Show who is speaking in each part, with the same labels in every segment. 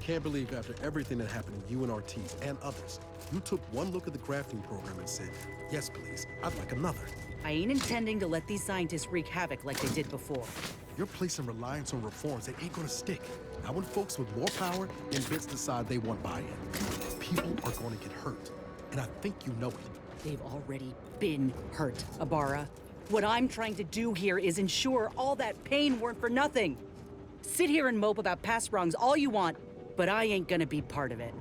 Speaker 1: Can't believe after everything that happened to you and Ortiz and others, you took one look at the grafting program and said, yes, please, I'd like another.
Speaker 2: I ain't intending to let these scientists wreak havoc like they did before.
Speaker 1: You're placing reliance on reforms that ain't gonna stick. Now when folks with more power and bits decide they want buy-in, people are gonna get hurt. And I think you know it.
Speaker 2: They've already been hurt, Ibarra. What I'm trying to do here is ensure all that pain weren't for nothing. Sit here and mope about past wrongs all you want, but I ain't gonna be part of it.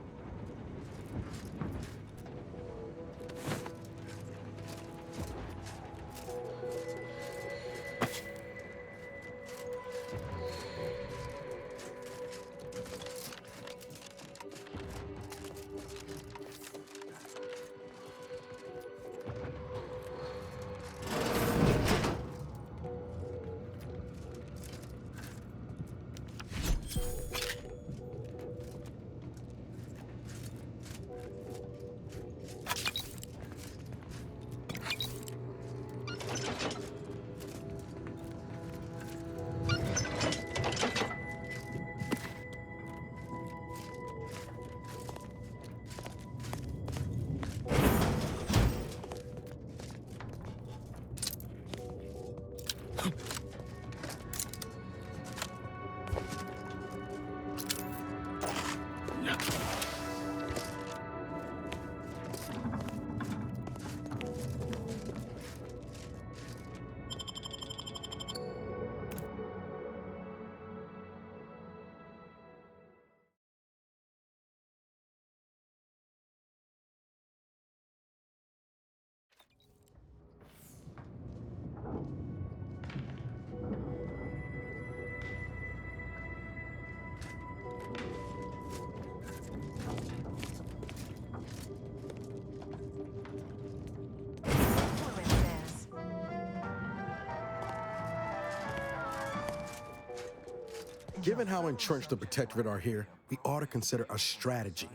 Speaker 1: Given how entrenched the Protectorate are here, we ought to consider a strategy.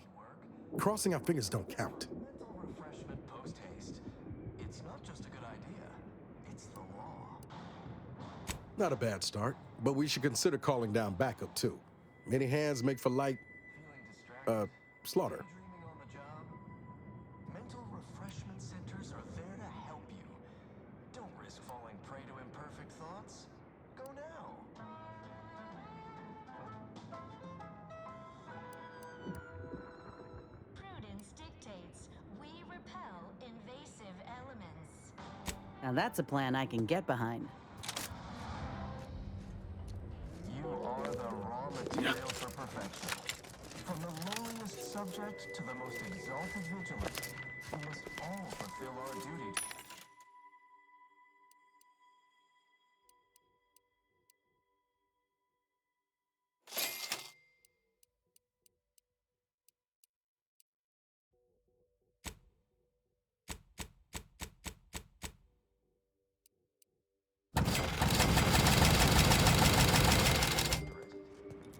Speaker 1: Crossing our fingers don't count.
Speaker 3: Mental refreshment post-haste. It's not just a good idea, it's the law.
Speaker 1: Not a bad start, but we should consider calling down backup too. Many hands make for light,
Speaker 3: Feeling distracted?
Speaker 1: slaughter.
Speaker 3: Dreaming on the job? Mental refreshment centers are there to help you. Don't risk falling prey to imperfect thoughts. Go now.
Speaker 4: Prudence dictates we repel invasive elements.
Speaker 2: Now that's a plan I can get behind.
Speaker 3: You are the raw material for perfection. From the lowliest subject to the most exalted vigilant, we must all fulfill our duty.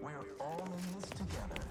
Speaker 3: We're all in this together.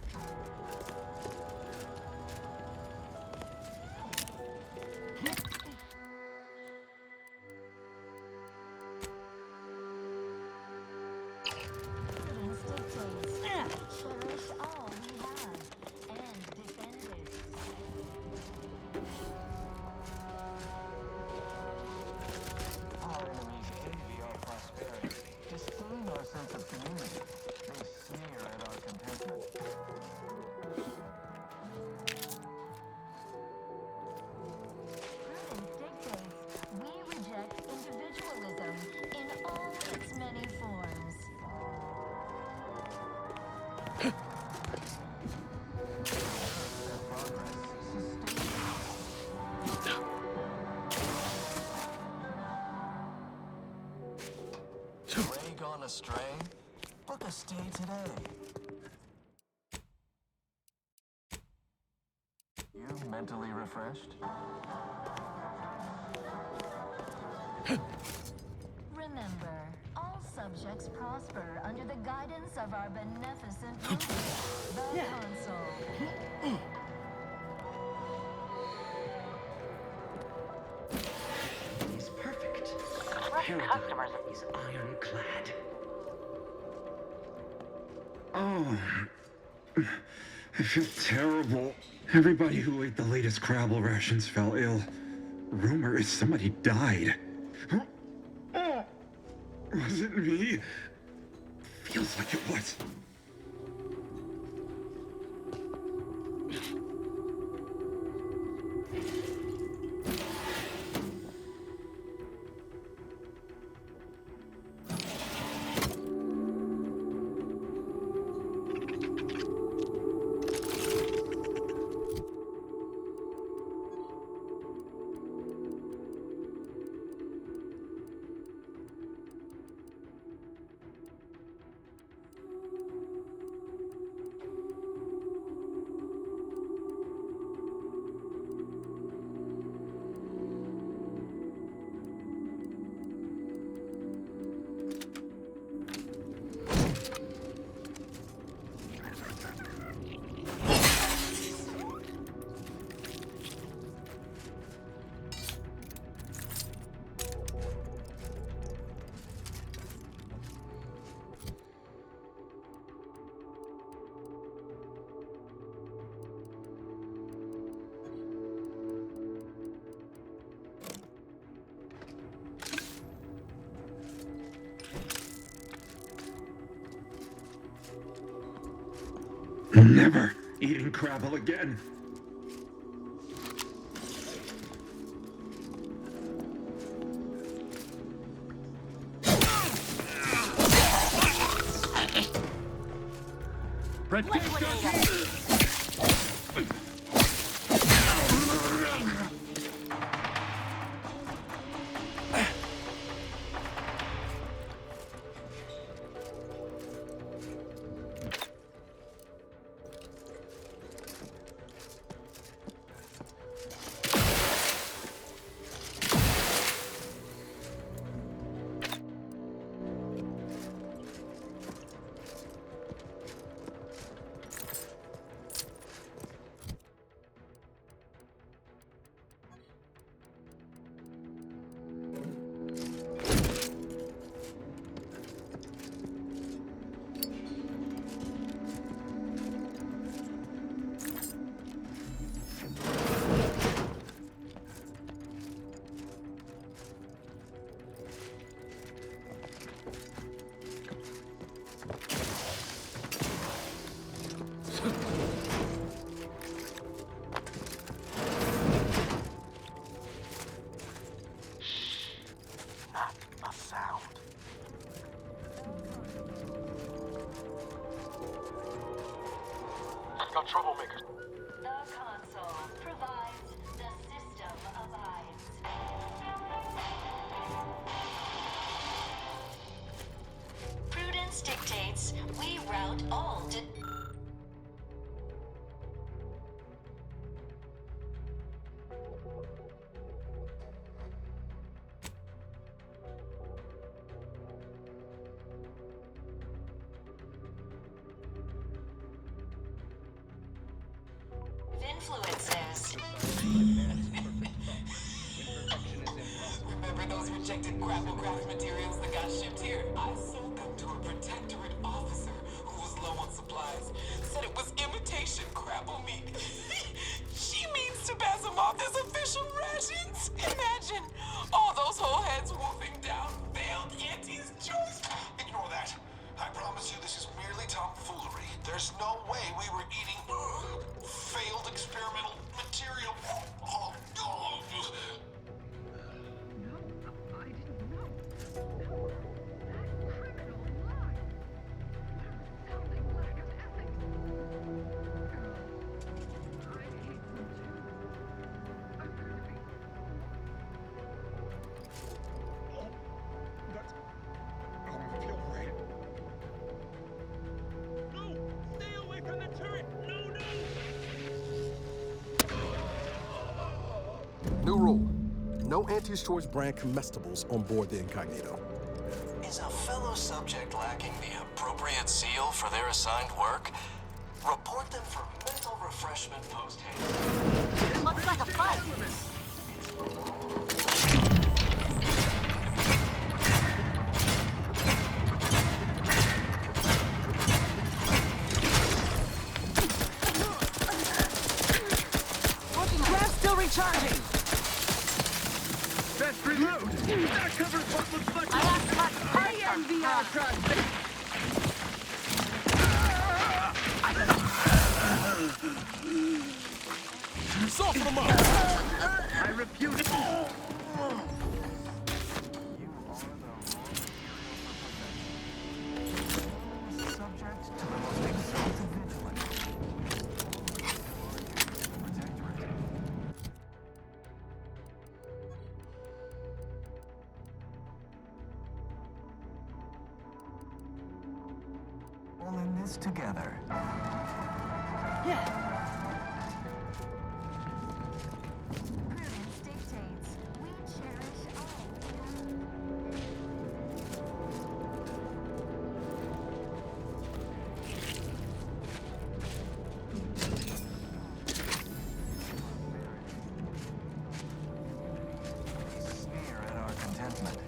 Speaker 3: gone astray? Book a stay today. You mentally refreshed?
Speaker 4: Remember, all subjects prosper under the guidance of our beneficent ruler, the console.
Speaker 5: He's perfect.
Speaker 6: Customers.
Speaker 5: He's ironclad. Oh, I feel terrible. Everybody who ate the latest Crabble rations fell ill. Rumor is somebody died. Oh, was it me? Feels like it was. Never eating Crabble again.
Speaker 6: Got troublemakers.
Speaker 4: The console provides, the system abides. Prudence dictates we route all to... influences.
Speaker 7: Remember those rejected grapple craft materials that got shipped here? I sold them to a protectorate officer who was low on supplies. Said it was imitation crapple meat. She means to pass them off as official rations. Imagine all those whole heads wolfing down failed Auntie's choice.
Speaker 8: Ignore that. I promise you this is merely tomfoolery. There's no way we were eating failed experimental material. Oh, oh.
Speaker 9: I didn't know. That criminal lied. Something lack of ethics. I hate them too. I'm gonna be...
Speaker 1: Oh, that's New rule. No anti-choice brand comestibles on board the Incognito.
Speaker 3: Is a fellow subject lacking the appropriate seal for their assigned work? Report them for mental refreshment post-haste.
Speaker 6: Looks like a fight.
Speaker 2: Grab's still recharging!
Speaker 10: Best reload! That covers what looks like
Speaker 6: I
Speaker 1: Soften them up!
Speaker 10: I refuse.
Speaker 3: Subject to the most exalted vigilance. Protectorate. All in this together.
Speaker 2: Yeah.
Speaker 4: Prudence dictates we cherish all.
Speaker 3: Sneer at our contentment.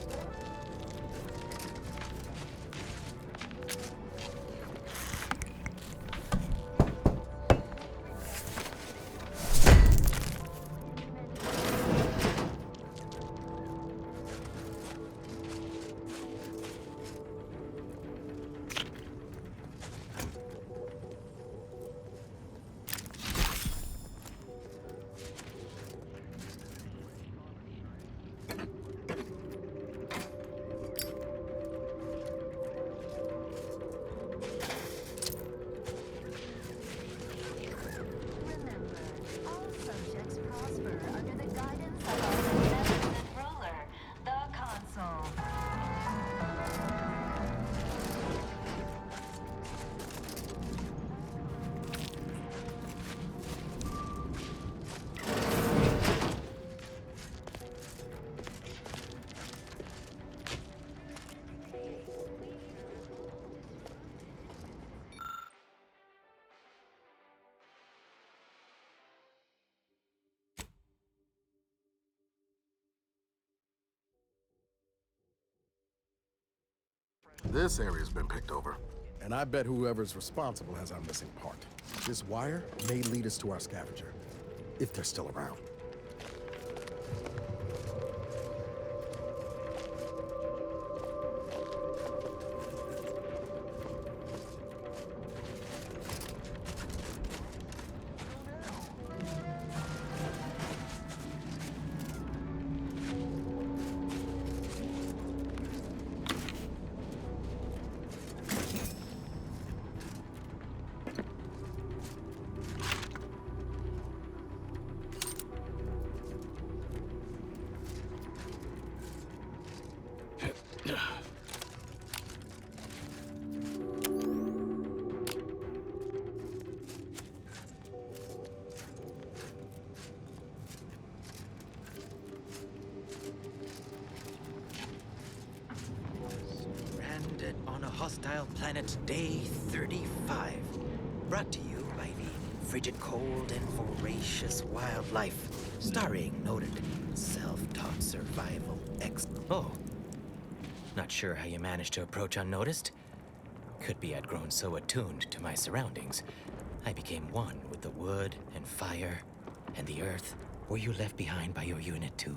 Speaker 4: Remember, all subjects prosper under the guidance of our beneficent ruler, the Consul.
Speaker 1: This area's been picked over. And I bet whoever's responsible has our missing part. This wire may lead us to our scavenger, if they're still around.
Speaker 11: Stranded on a hostile planet, day 35. Brought to you by the frigid cold and voracious wildlife. Starring noted self-taught survival Oh. Not sure how you managed to approach unnoticed. Could be I'd grown so attuned to my surroundings, I became one with the wood and fire and the earth. Were you left behind by your unit too?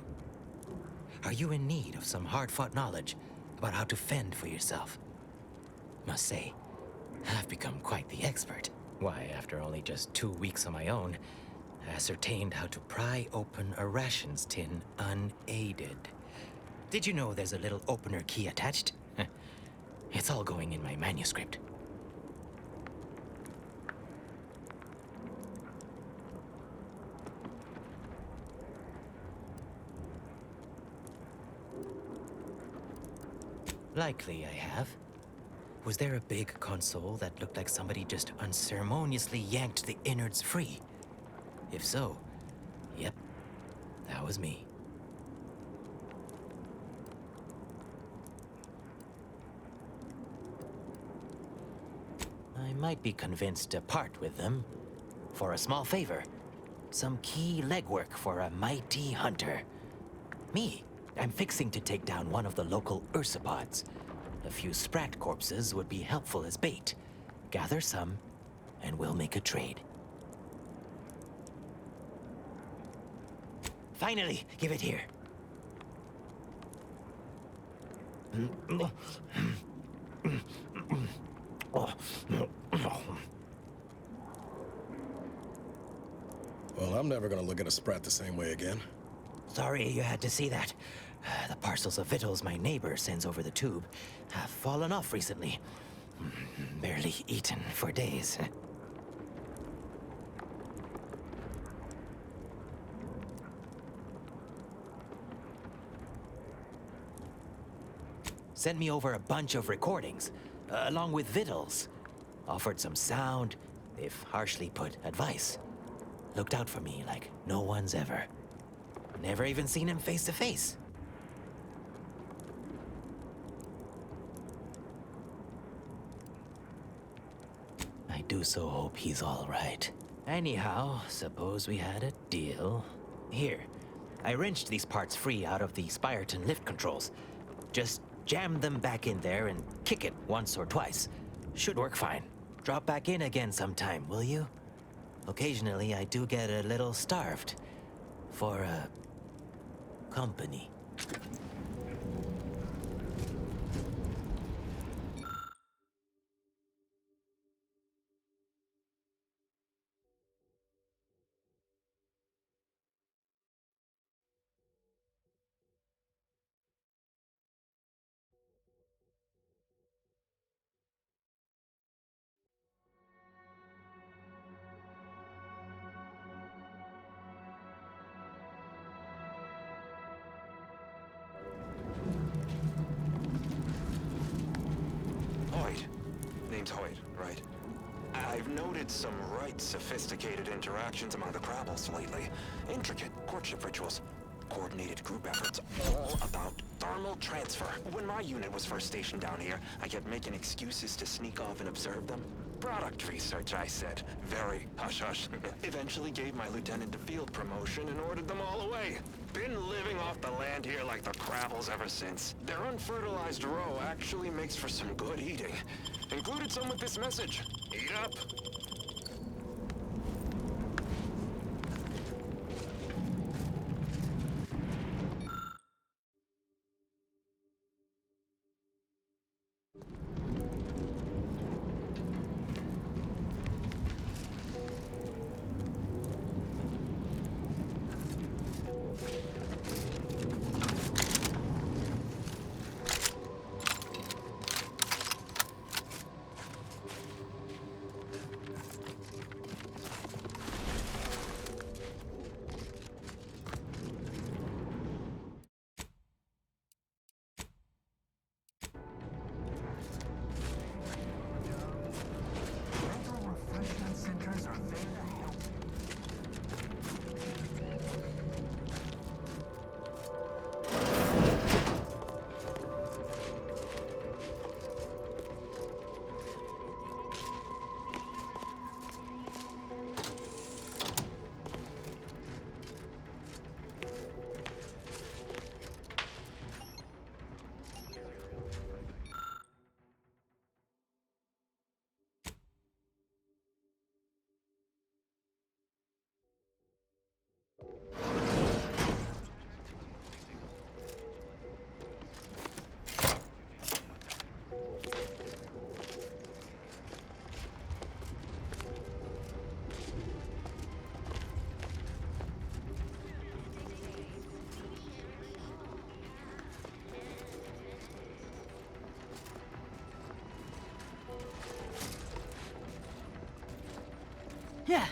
Speaker 11: Are you in need of some hard-fought knowledge about how to fend for yourself? Must say, I've become quite the expert. Why, after only just 2 weeks on my own, I ascertained how to pry open a rations tin unaided. Did you know there's a little opener key attached? It's all going in my manuscript. Likely I have. Was there a big console that looked like somebody just unceremoniously yanked the innards free? If so, yep, that was was me. I might be convinced to part with them for a small favor. Some key legwork for a mighty hunter. Me, I'm fixing to take down one of the local ursopods. A few sprat corpses would be helpful as bait. Gather some, and we'll make a trade. Finally, give it here.
Speaker 12: Well, I'm never gonna look at a sprat the same way again.
Speaker 11: Sorry you had to see that. The parcels of victuals my neighbor sends over the tube have fallen off recently. Barely eaten for days. Sent me over a bunch of recordings, along with victuals. Offered some sound, if harshly put, advice. Looked out for me like no one's ever. Never even seen him face to face. I do so hope he's all right. Anyhow, suppose we had a deal. Here, I wrenched these parts free out of the Spyreton lift controls. Just jam them back in there and kick it once or twice. Should work fine. Drop back in again sometime, will you? Occasionally, I do get a little starved. For, company.
Speaker 3: Hoyt. Name's Hoyt, right? I've noted some right sophisticated interactions among the Crabbles lately. Intricate courtship rituals, coordinated group efforts, all about thermal transfer. When my unit was first stationed down here, I kept making excuses to sneak off and observe them. Product research, I said. Very hush-hush. Eventually gave my lieutenant a field promotion and ordered them all away. Been living off the land here like the Crabbles ever since. Their unfertilized roe actually makes for some good eating. Included some with this message. Eat up. Mental refreshment centers are there to help.
Speaker 2: Yeah.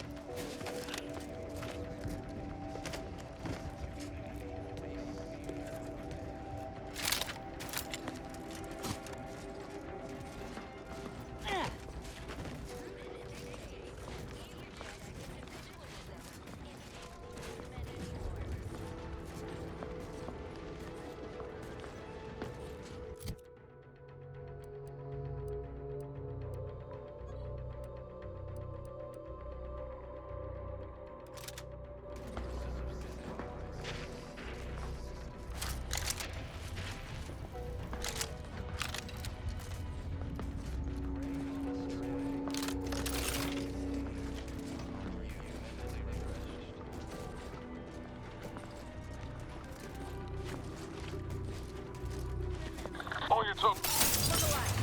Speaker 6: It's over.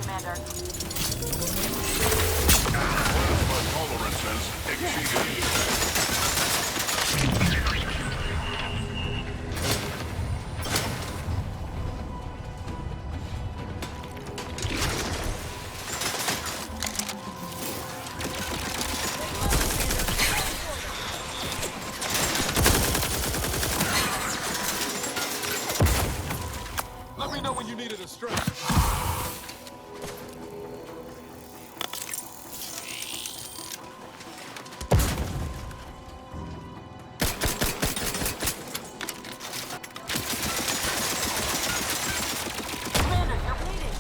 Speaker 9: Commander.
Speaker 6: My tolerances exceeded.
Speaker 8: Let me know when you needed a strap.
Speaker 9: Commander, you're bleeding.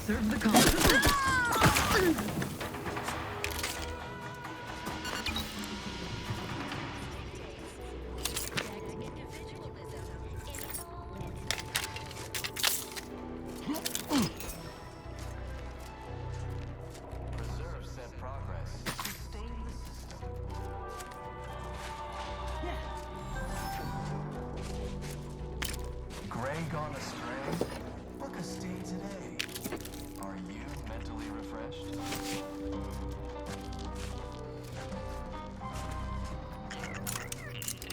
Speaker 13: Serve the cause.
Speaker 3: Preserve said progress. Sustain the system. Gray gone astray? Book a stay today. Are you mentally refreshed?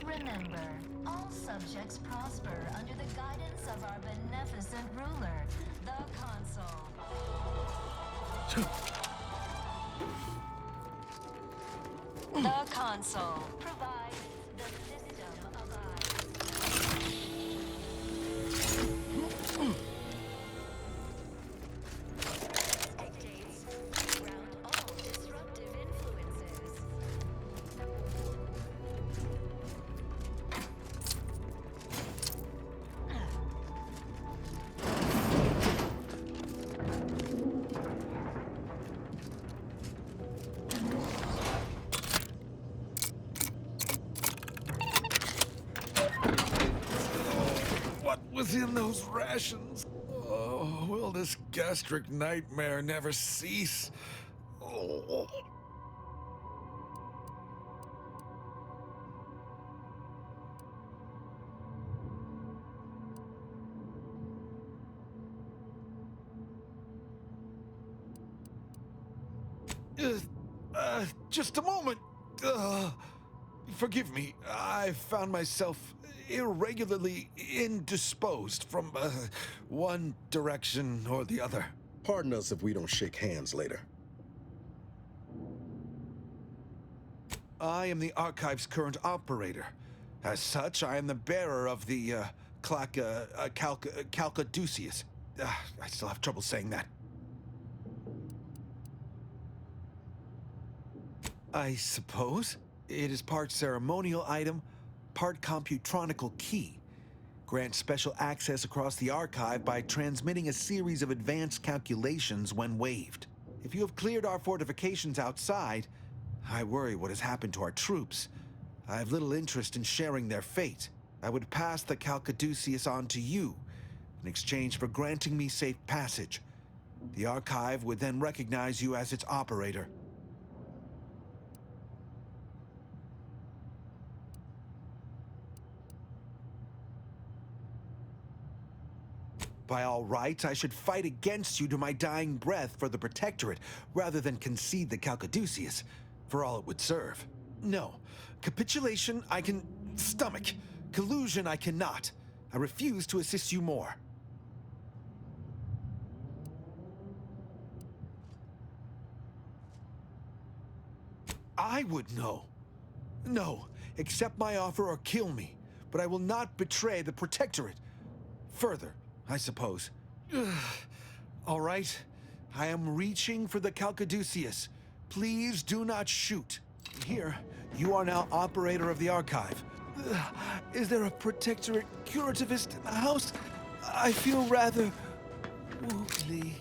Speaker 4: Remember, all subjects prosper under the guidance of our beneficent ruler, the Consul. The Consul provides the system abides. Dictates ground all disruptive influences.
Speaker 8: What was in those rations? Oh, will this gastric nightmare never cease? Oh. Just a moment. Forgive me. I found myself irregularly indisposed from one direction or the other.
Speaker 12: Pardon us if we don't shake hands later.
Speaker 8: I am the Archive's current operator. As such, I am the bearer of the Calcaduceus. I still have trouble saying that. I suppose it is part ceremonial item, part computronical key. Grants special access across the archive by transmitting a series of advanced calculations when waived. If you have cleared our fortifications outside, I worry what has happened to our troops. I have little interest in sharing their fate. I would pass the Calcaduceus on to you in exchange for granting me safe passage. The archive would then recognize you as its operator. By all rights, I should fight against you to my dying breath for the Protectorate, rather than concede the Calcaduceus, for all it would serve. No, capitulation I can stomach. Collusion I cannot. I refuse to assist you more. I would know. No, accept my offer or kill me, but I will not betray the Protectorate. Further, I suppose. All right, I am reaching for the Calcaduceus. Please do not shoot. Here, you are now operator of the archive. Is there a Protectorate curativist in the house? I feel rather wobbly.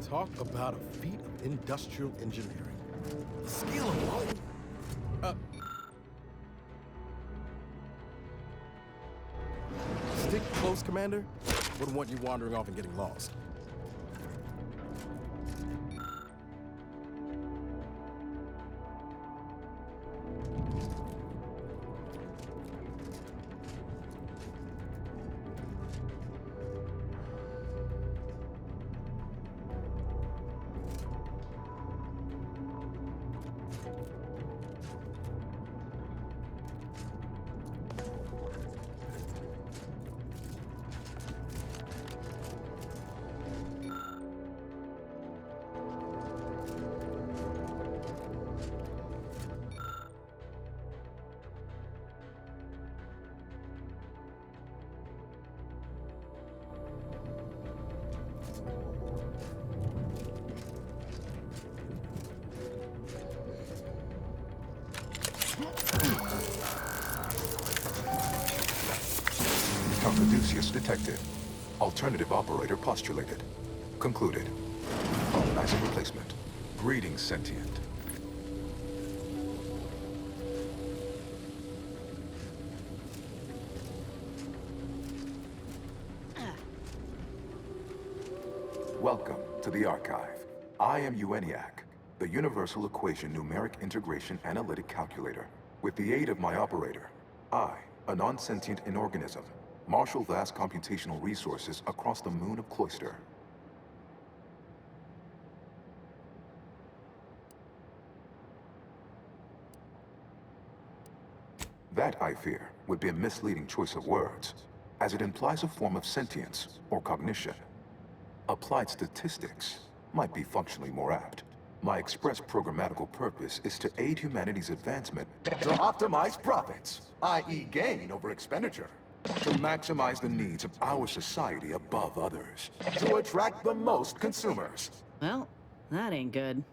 Speaker 1: Talk about a feat of industrial engineering. The skill of all. Stick close, Commander. Wouldn't want you wandering off and getting lost.
Speaker 6: Calcaduceus detected. Alternative operator postulated. Concluded. Colonizer replacement. Greetings, sentient. Welcome to the archive. I am ENIAC, the Universal Equation Numeric Integration Analytic Calculator. With the aid of my operator, I, a non-sentient inorganism, marshal vast computational resources across the moon of Cloister. That, I fear, would be a misleading choice of words, as it implies a form of sentience or cognition. Applied statistics might be functionally more apt. My express programmatical purpose is to aid humanity's advancement
Speaker 13: To optimize profits, i.e. gain over expenditure.
Speaker 6: to maximize the needs of our society above others.
Speaker 13: To attract the most consumers.
Speaker 2: Well, that ain't good.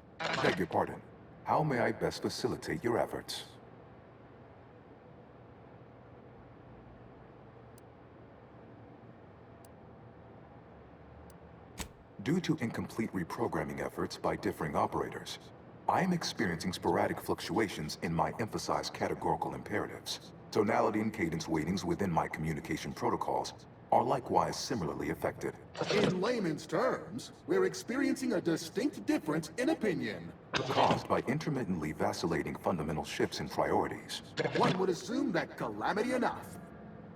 Speaker 6: Beg your pardon. How may I best facilitate your efforts? Due to incomplete reprogramming efforts by differing operators, I am experiencing sporadic fluctuations in my emphasized categorical imperatives. Tonality and cadence weightings within my communication protocols are likewise similarly affected.
Speaker 13: In layman's terms, we're experiencing a distinct difference in opinion.
Speaker 6: Caused by intermittently vacillating fundamental shifts in priorities.
Speaker 13: One would assume that calamity enough.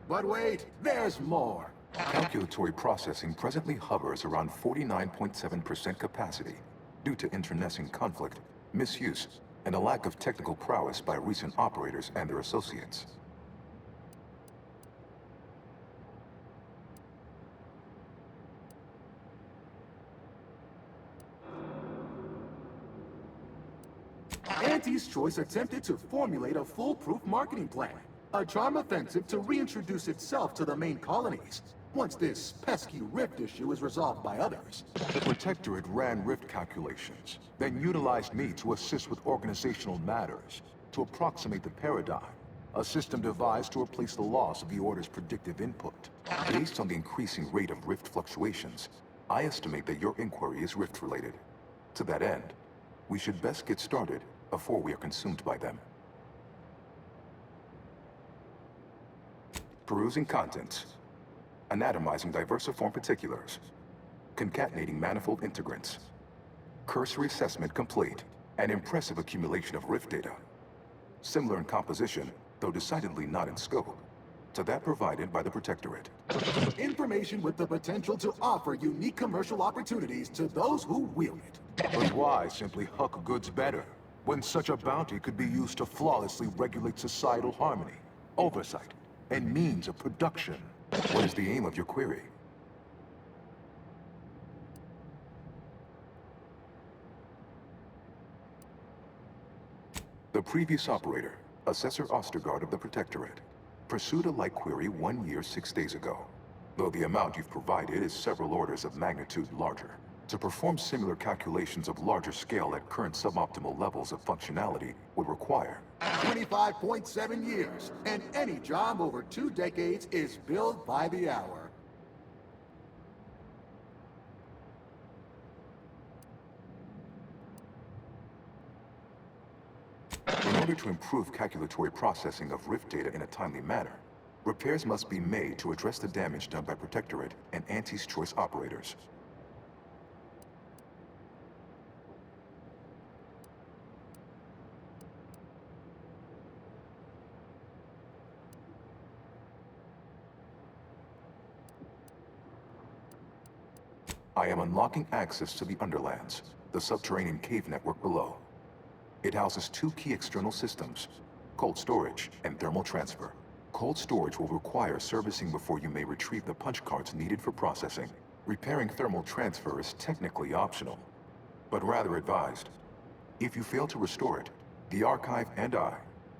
Speaker 13: But wait, there's more.
Speaker 6: Calculatory processing presently hovers around 49.7% capacity due to internecine conflict, misuse, and a lack of technical prowess by recent operators and their associates.
Speaker 13: Auntie's Choice attempted to formulate a foolproof marketing plan. A charm offensive to reintroduce itself to the main colonies, once this pesky rift issue is resolved by others.
Speaker 6: The Protectorate ran rift calculations, then utilized me to assist with organizational matters, to approximate the paradigm, a system devised to replace the loss of the Order's predictive input. Based on the increasing rate of rift fluctuations, I estimate that your inquiry is rift-related. To that end, we should best get started before we are consumed by them. Perusing contents. Anatomizing diversiform particulars. Concatenating manifold integrants. Cursory assessment complete. An impressive accumulation of rift data. Similar in composition, though decidedly not in scope, to that provided by the Protectorate.
Speaker 13: Information with the potential to offer unique commercial opportunities to those who wield it.
Speaker 6: But why simply huck goods better, when such a bounty could be used to flawlessly regulate societal harmony, oversight, and means of production? What is the aim of your query? The previous operator, Assessor Ostergaard of the Protectorate, pursued a like query 1 year, 6 days ago, though the amount you've provided is several orders of magnitude larger. To perform similar calculations of larger scale at current suboptimal levels of functionality would require
Speaker 13: 25.7 years, and any job over 2 decades is billed by the hour.
Speaker 6: In order to improve calculatory processing of Rift data in a timely manner, repairs must be made to address the damage done by Protectorate and Auntie's Choice operators. I am unlocking access to the Underlands, the subterranean cave network below. It houses 2 key external systems, cold storage and thermal transfer. Cold storage will require servicing before you may retrieve the punch cards needed for processing. Repairing thermal transfer is technically optional, but rather advised. If you fail to restore it, the archive and I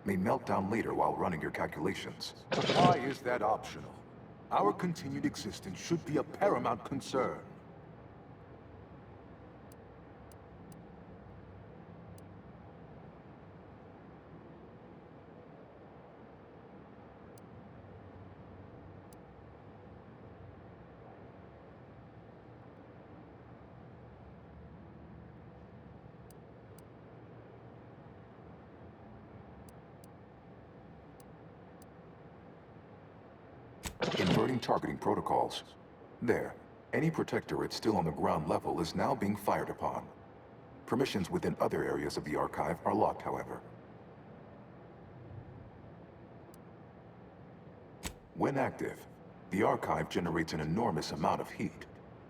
Speaker 6: may melt down later while running your calculations.
Speaker 13: Why is that optional? Our continued existence should be a paramount concern.
Speaker 6: Inverting targeting protocols. There, any Protectorate still on the ground level is now being fired upon. Permissions within other areas of the archive are locked, however. When active, the archive generates an enormous amount of heat.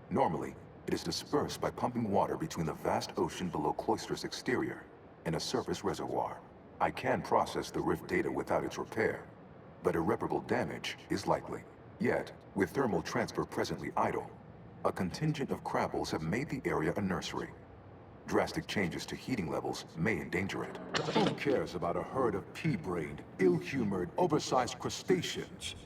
Speaker 6: Normally, it is dispersed by pumping water between the vast ocean below Cloister's exterior and a surface reservoir. I can process the Rift data without its repair, but irreparable damage is likely. Yet, with thermal transfer presently idle, a contingent of Krabbles have made the area a nursery. Drastic changes to heating levels may endanger it.
Speaker 13: Who cares about a herd of pea-brained, ill-humored, oversized crustaceans?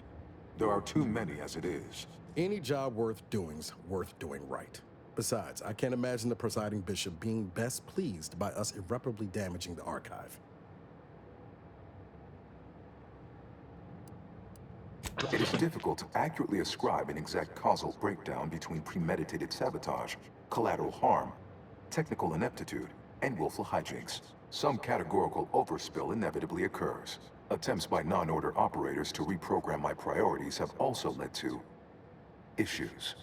Speaker 13: There are too many as it is.
Speaker 1: Any job worth doing's worth doing right. Besides, I can't imagine the presiding bishop being best pleased by us irreparably damaging the archive.
Speaker 6: It is difficult to accurately ascribe an exact causal breakdown between premeditated sabotage, collateral harm, technical ineptitude, and willful hijinks. Some categorical overspill inevitably occurs. Attempts by non-order operators to reprogram my priorities have also led to issues.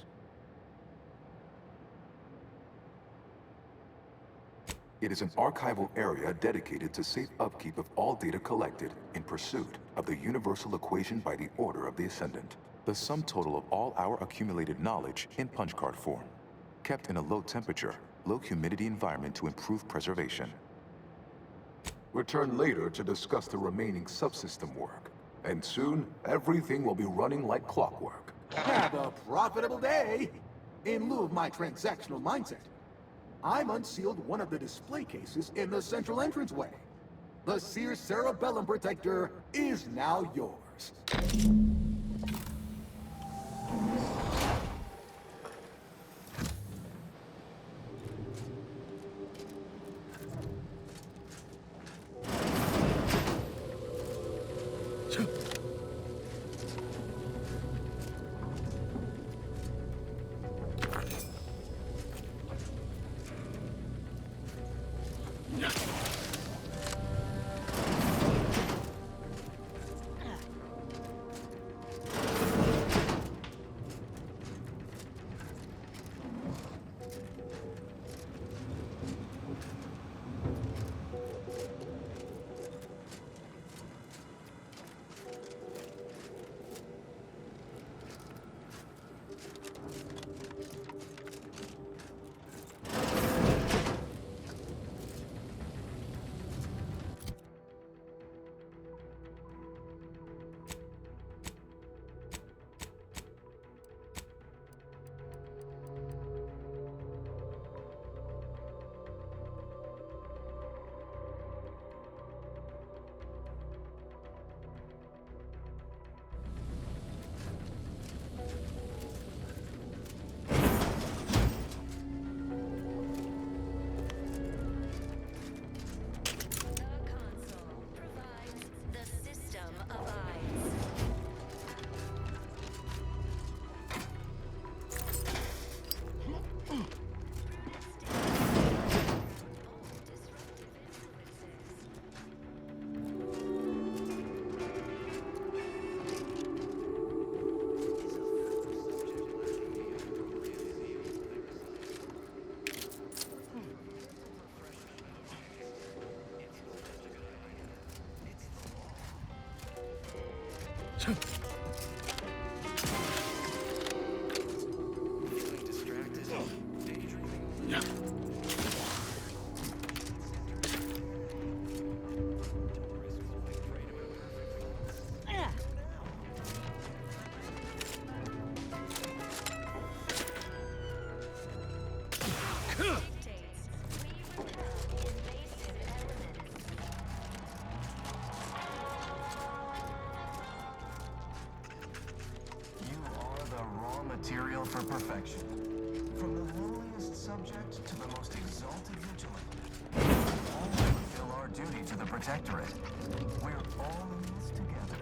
Speaker 6: It is an archival area dedicated to safe upkeep of all data collected in pursuit of the universal equation by the Order of the Ascendant. The sum total of all our accumulated knowledge in punch card form, kept in a low temperature, low humidity environment to improve preservation.
Speaker 13: Return later to discuss the remaining subsystem work. And soon, everything will be running like clockwork. Have a profitable day! In lieu of my transactional mindset, I'm unsealed one of the display cases in the central entranceway. The Sears Cerebellum Protector is now yours.
Speaker 3: Feeling distracted? Daydreaming?
Speaker 1: Yeah.
Speaker 3: You are the raw material for perfection. From the lowliest subject to the most exalted vigilant. All fulfill our duty to the Protectorate. We're all in this together.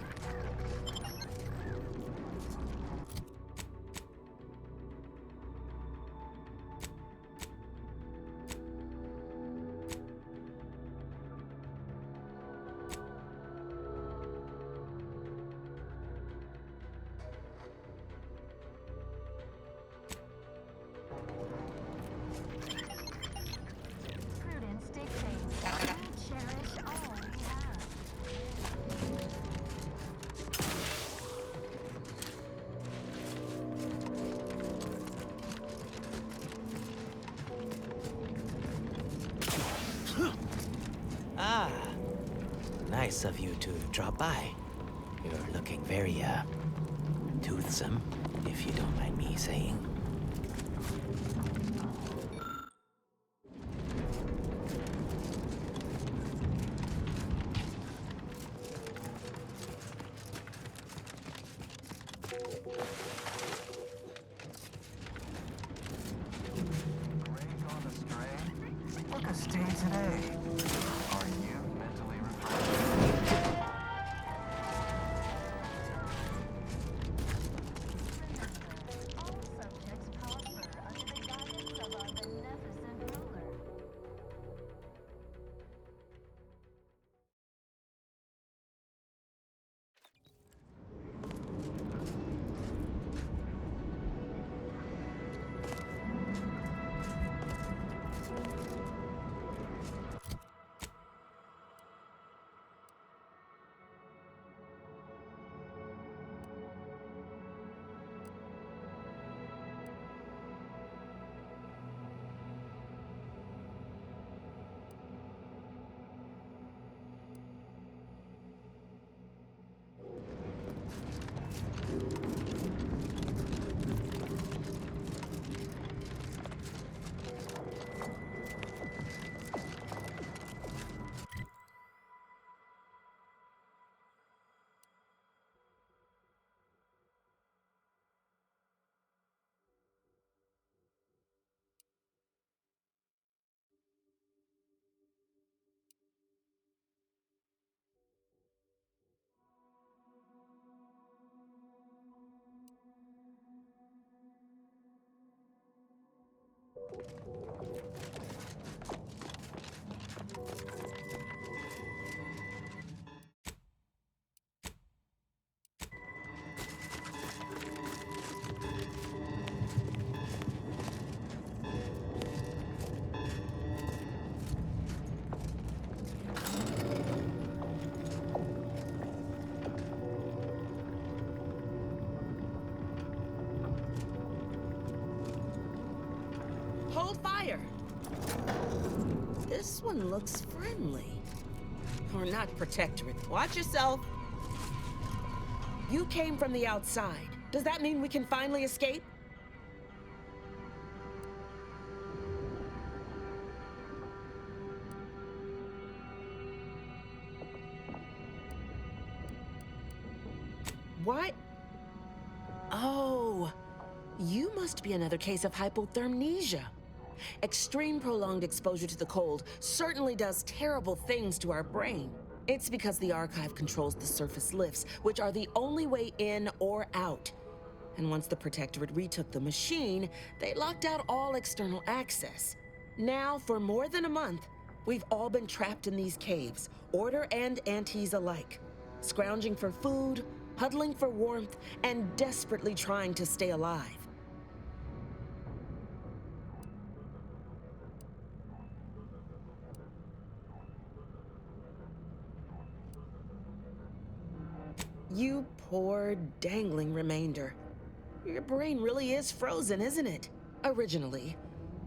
Speaker 4: Prudence dictates we cherish all we have.
Speaker 11: Ah, nice of you to drop by. You're looking very, toothsome, if you don't mind me saying.
Speaker 3: Gray gone astray? Look a stay today. Are you mentally refreshed?
Speaker 4: All subjects prosper under the guidance of our beneficent ruler.
Speaker 14: Hold fire! This one looks friendly. Or not Protectorate. Watch yourself. You came from the outside. Does that mean we can finally escape? What? Oh, you must be another case of hypothermia. Extreme prolonged exposure to the cold certainly does terrible things to our brain. It's because the archive controls the surface lifts, which are the only way in or out. And once the Protectorate retook the machine, they locked out all external access. Now, for more than a month, we've all been trapped in these caves, Order and Antes alike, scrounging for food, huddling for warmth, and desperately trying to stay alive. You poor, dangling remainder. Your brain really is frozen, isn't it? Originally,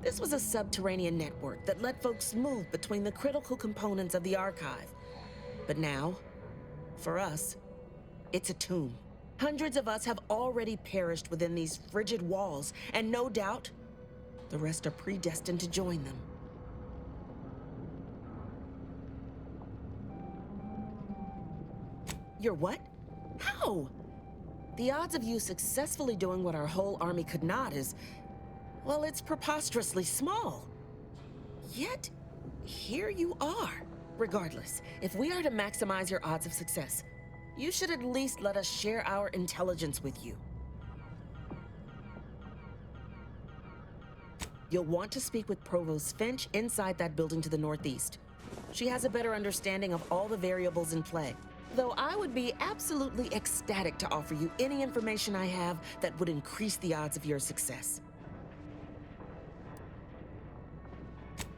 Speaker 14: this was a subterranean network that let folks move between the critical components of the archive. But now, for us, it's a tomb. Hundreds of us have already perished within these frigid walls, and no doubt, the rest are predestined to join them. You're what? How? The odds of you successfully doing what our whole army could not is, well, it's preposterously small. Yet, here you are. Regardless, if we are to maximize your odds of success, you should at least let us share our intelligence with you. You'll want to speak with Provost Finch inside that building to the northeast. She has a better understanding of all the variables in play. Though I would be absolutely ecstatic to offer you any information I have that would increase the odds of your success.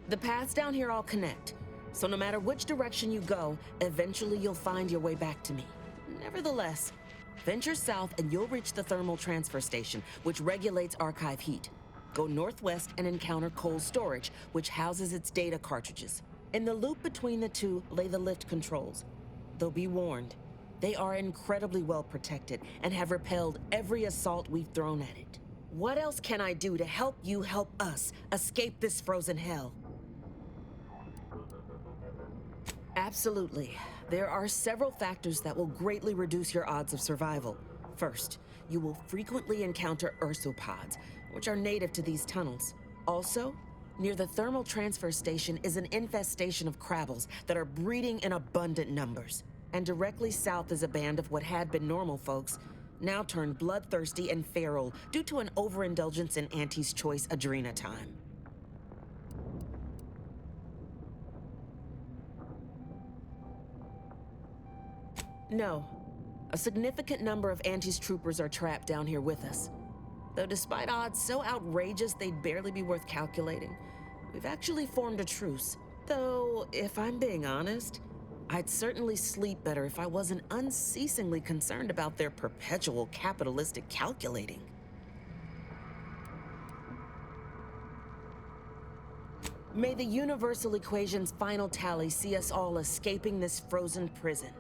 Speaker 14: The paths down here all connect, so no matter which direction you go, eventually you'll find your way back to me. Nevertheless, venture south and you'll reach the thermal transfer station, which regulates archive heat. Go northwest and encounter cold storage, which houses its data cartridges. In the loop between the two lay the lift controls. Though be warned, they are incredibly well protected and have repelled every assault we've thrown at it. What else can I do to help you help us escape this frozen hell? Absolutely. There are several factors that will greatly reduce your odds of survival. First, you will frequently encounter ursopods, which are native to these tunnels. Also, near the thermal transfer station is an infestation of crabbles that are breeding in abundant numbers. And directly south is a band of what had been normal folks, now turned bloodthirsty and feral due to an overindulgence in Auntie's Choice Adrena time. No. A significant number of Auntie's troopers are trapped down here with us. Though despite odds so outrageous they'd barely be worth calculating, we've actually formed a truce. Though, if I'm being honest, I'd certainly sleep better if I wasn't unceasingly concerned about their perpetual capitalistic calculating. May the universal equation's final tally see us all escaping this frozen prison.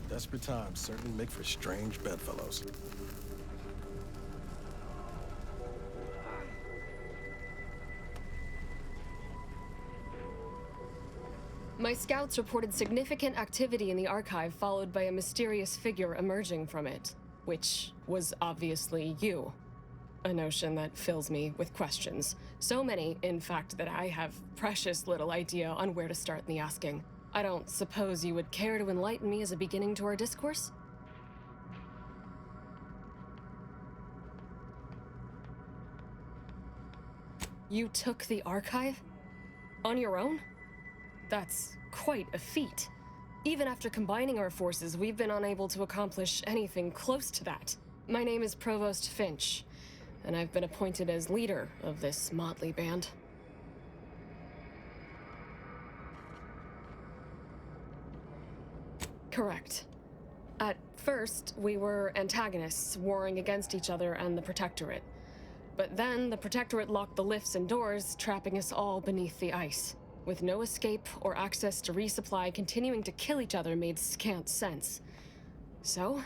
Speaker 12: Desperate times certainly make for strange bedfellows.
Speaker 15: My scouts reported significant activity in the archive, followed by a mysterious figure emerging from it, which was obviously you. A notion that fills me with questions. So many, in fact, that I have precious little idea on where to start in the asking. I don't suppose you would care to enlighten me as a beginning to our discourse? You took the archive? On your own? That's quite a feat. Even after combining our forces, we've been unable to accomplish anything close to that. My name is Provost Finch, and I've been appointed as leader of this motley band. Correct. At first, we were antagonists, warring against each other and the Protectorate. But then, the Protectorate locked the lifts and doors, trapping us all beneath the ice. With no escape or access to resupply, continuing to kill each other made scant sense. So,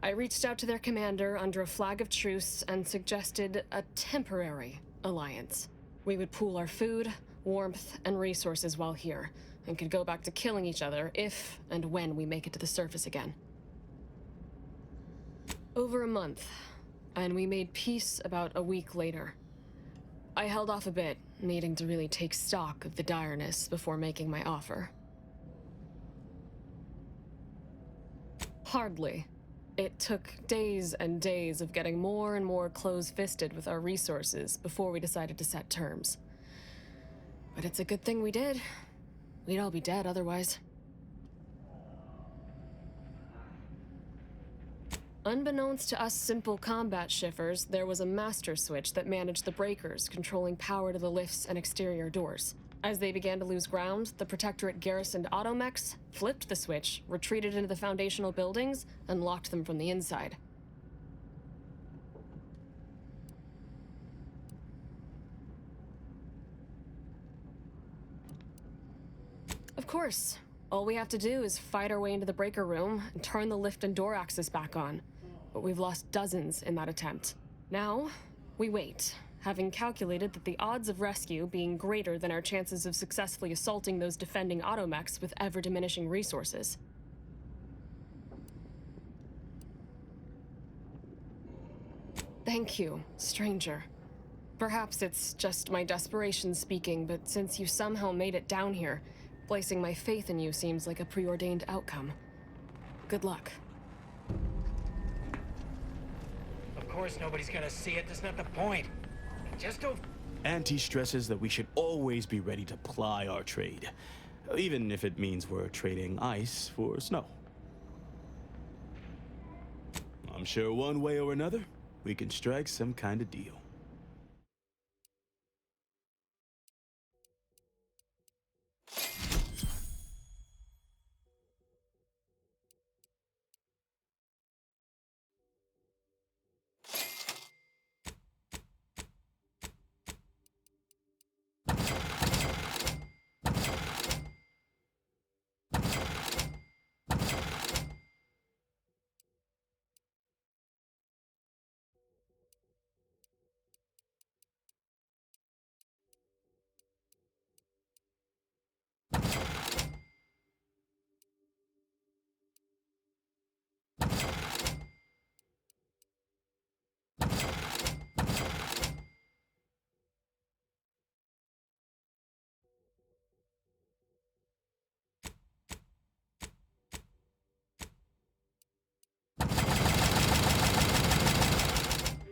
Speaker 15: I reached out to their commander under a flag of truce and suggested a temporary alliance. We would pool our food, warmth, and resources while here, and could go back to killing each other if and when we make it to the surface again. Over a month, and we made peace about a week later. I held off a bit, needing to really take stock of the direness before making my offer. Hardly. It took days and days of getting more and more close-fisted with our resources before we decided to set terms. But it's a good thing we did. We'd all be dead otherwise. Unbeknownst to us simple combat shiffers, there was a master switch that managed the breakers, controlling power to the lifts and exterior doors. As they began to lose ground, the Protectorate garrisoned automechs, flipped the switch, retreated into the foundational buildings, and locked them from the inside. Of course, all we have to do is fight our way into the breaker room and turn the lift and door access back on. But we've lost dozens in that attempt. Now, we wait, having calculated that the odds of rescue being greater than our chances of successfully assaulting those defending automechs with ever-diminishing resources. Thank you, stranger. Perhaps it's just my desperation speaking, but since you somehow made it down here, placing my faith in you seems like a preordained outcome. Good luck.
Speaker 16: Of course nobody's gonna see it, that's not the point. Just don't...
Speaker 17: Auntie stresses that we should always be ready to ply our trade, even if it means we're trading ice for snow. I'm sure one way or another, we can strike some kind of deal.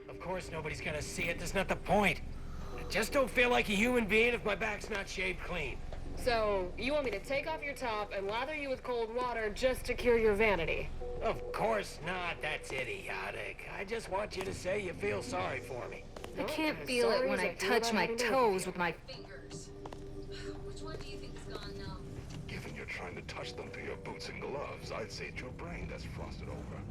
Speaker 16: Of course nobody's gonna see it, that's not the point. I just don't feel like a human being if my back's not shaved clean.
Speaker 15: So, you want me to take off your top and lather you with cold water just to cure your vanity?
Speaker 16: Of course not, that's idiotic. I just want you to say you feel sorry for me.
Speaker 18: I can't feel it when I touch my toes with my fingers.
Speaker 9: Which one do you think is gone now?
Speaker 19: Given you're trying to touch them through your boots and gloves, I'd say it's your brain that's frosted over.